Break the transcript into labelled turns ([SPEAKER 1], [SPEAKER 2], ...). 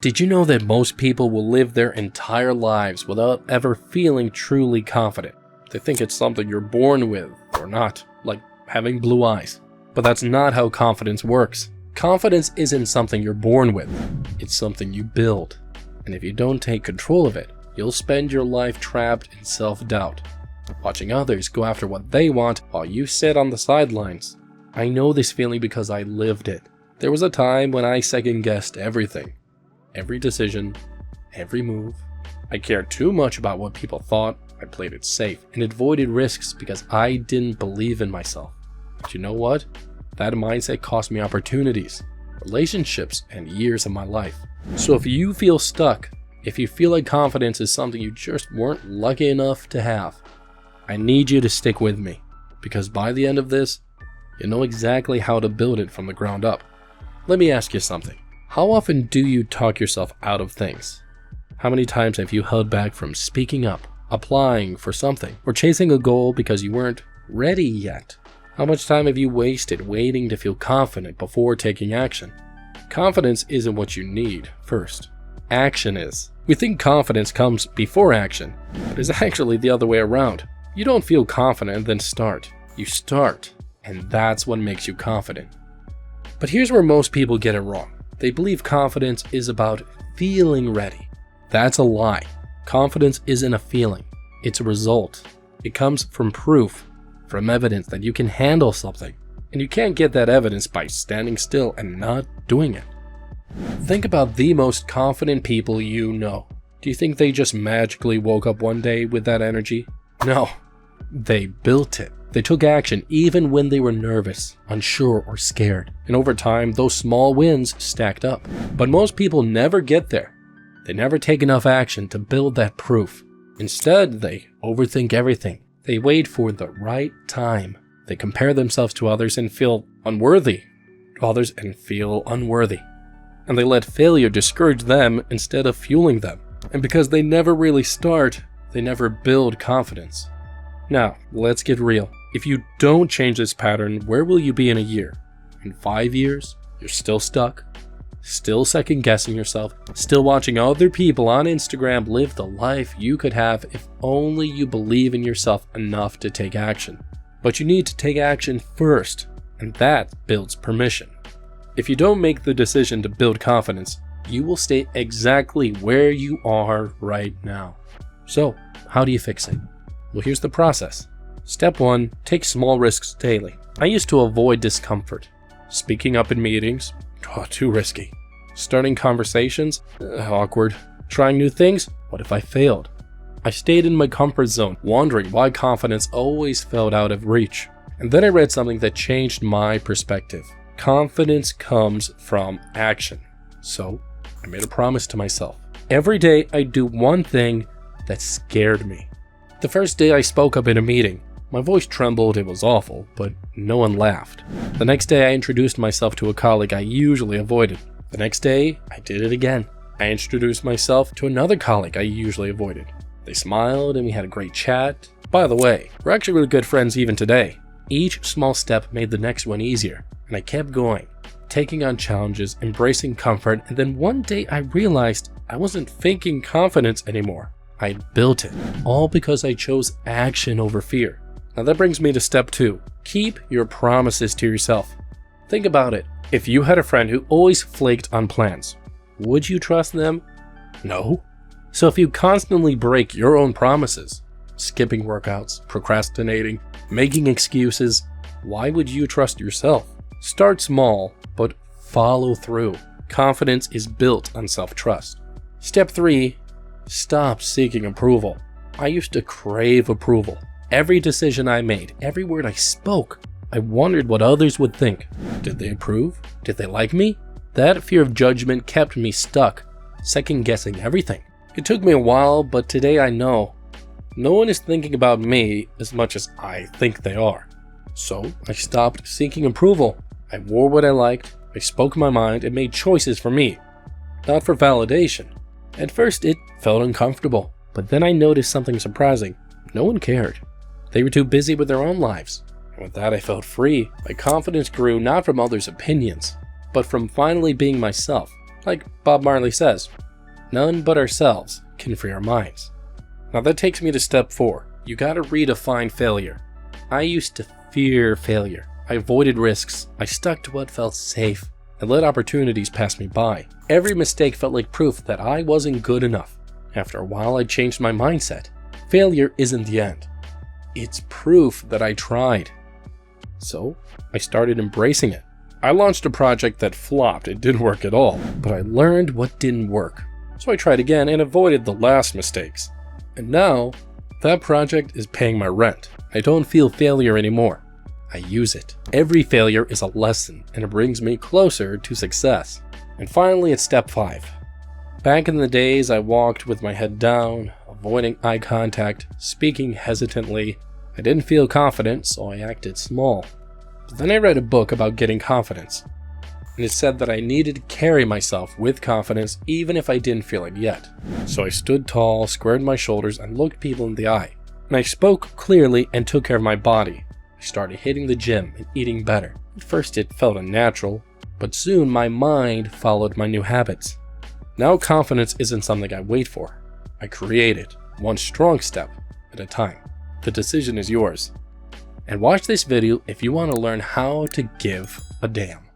[SPEAKER 1] Did you know that most people will live their entire lives without ever feeling truly confident? They think it's something you're born with or not, like having blue eyes. But that's not how confidence works. Confidence isn't something you're born with. It's something you build. And if you don't take control of it, you'll spend your life trapped in self-doubt, watching others go after what they want while you sit on the sidelines. I know this feeling because I lived it. There was a time when I second-guessed everything. Every decision, every move. I cared too much about what people thought. I played it safe and avoided risks because I didn't believe in myself. But you know what? That mindset cost me opportunities, relationships, and years of my life. So if you feel stuck, if you feel like confidence is something you just weren't lucky enough to have, I need you to stick with me, because by the end of this, you'll know exactly how to build it from the ground up. Let me ask you something. How often do you talk yourself out of things? How many times have you held back from speaking up, applying for something, or chasing a goal because you weren't ready yet? How much time have you wasted waiting to feel confident before taking action? Confidence isn't what you need first. Action is. We think confidence comes before action, but it's actually the other way around. You don't feel confident and then start. You start, and that's what makes you confident. But here's where most people get it wrong. They believe confidence is about feeling ready. That's a lie. Confidence isn't a feeling. It's a result. It comes from proof, from evidence that you can handle something. And you can't get that evidence by standing still and not doing it. Think about the most confident people you know. Do you think they just magically woke up one day with that energy? No. They built it. They took action even when they were nervous, unsure, or scared. And over time, those small wins stacked up. But most people never get there. They never take enough action to build that proof. Instead, they overthink everything. They wait for the right time. They compare themselves to others and feel unworthy. And they let failure discourage them instead of fueling them. And because they never really start, they never build confidence. Now, let's get real. If you don't change this pattern, where will you be in a year? In 5 years? You're still stuck? Still second-guessing yourself? Still watching other people on Instagram live the life you could have if only you believe in yourself enough to take action. But you need to take action first, and that builds permission. If you don't make the decision to build confidence, you will stay exactly where you are right now. So, how do you fix it? Well, here's the process. Step 1, take small risks daily. I used to avoid discomfort. Speaking up in meetings, too risky. Starting conversations, awkward. Trying new things, what if I failed? I stayed in my comfort zone, wondering why confidence always felt out of reach. And then I read something that changed my perspective. Confidence comes from action. So, I made a promise to myself. Every day I'd do one thing that scared me. The first day I spoke up in a meeting, my voice trembled, it was awful, but no one laughed. The next day I introduced myself to a colleague I usually avoided. The next day, I did it again. I introduced myself to another colleague I usually avoided. They smiled and we had a great chat. By the way, we're actually really good friends even today. Each small step made the next one easier, and I kept going, taking on challenges, embracing comfort, and then one day I realized I wasn't faking confidence anymore. I'd built it, all because I chose action over fear. Now that brings me to step 2. Keep your promises to yourself. Think about it. If you had a friend who always flaked on plans, would you trust them? No. So if you constantly break your own promises, skipping workouts, procrastinating, making excuses, why would you trust yourself? Start small, but follow through. Confidence is built on self-trust. Step 3. Stop seeking approval. I used to crave approval. Every decision I made, every word I spoke, I wondered what others would think. Did they approve? Did they like me? That fear of judgment kept me stuck, second-guessing everything. It took me a while, but today I know no one is thinking about me as much as I think they are. So I stopped seeking approval. I wore what I liked, I spoke my mind, and made choices for me, not for validation. At first it felt uncomfortable, but then I noticed something surprising. No one cared. They were too busy with their own lives. And with that I felt free. My confidence grew not from others' opinions, but from finally being myself. Like Bob Marley says, none but ourselves can free our minds. Now that takes me to step 4. You gotta redefine failure. I used to fear failure. I avoided risks. I stuck to what felt safe and let opportunities pass me by. Every mistake felt like proof that I wasn't good enough. After a while, I changed my mindset. Failure isn't the end. It's proof that I tried. So I started embracing it. I launched a project that flopped. It didn't work at all, but I learned what didn't work. So I tried again and avoided the last mistakes. And now, that project is paying my rent. I don't feel failure anymore. I use it. Every failure is a lesson, and it brings me closer to success. And finally, it's step 5. Back in the days, I walked with my head down, avoiding eye contact, speaking hesitantly. I didn't feel confident, so I acted small. But then I read a book about getting confidence, and it said that I needed to carry myself with confidence even if I didn't feel it yet. So I stood tall, squared my shoulders, and looked people in the eye. And I spoke clearly and took care of my body. I started hitting the gym and eating better. At first it felt unnatural, but soon my mind followed my new habits. Now confidence isn't something I wait for. I create it, one strong step at a time. The decision is yours. And watch this video if you want to learn how to give a damn.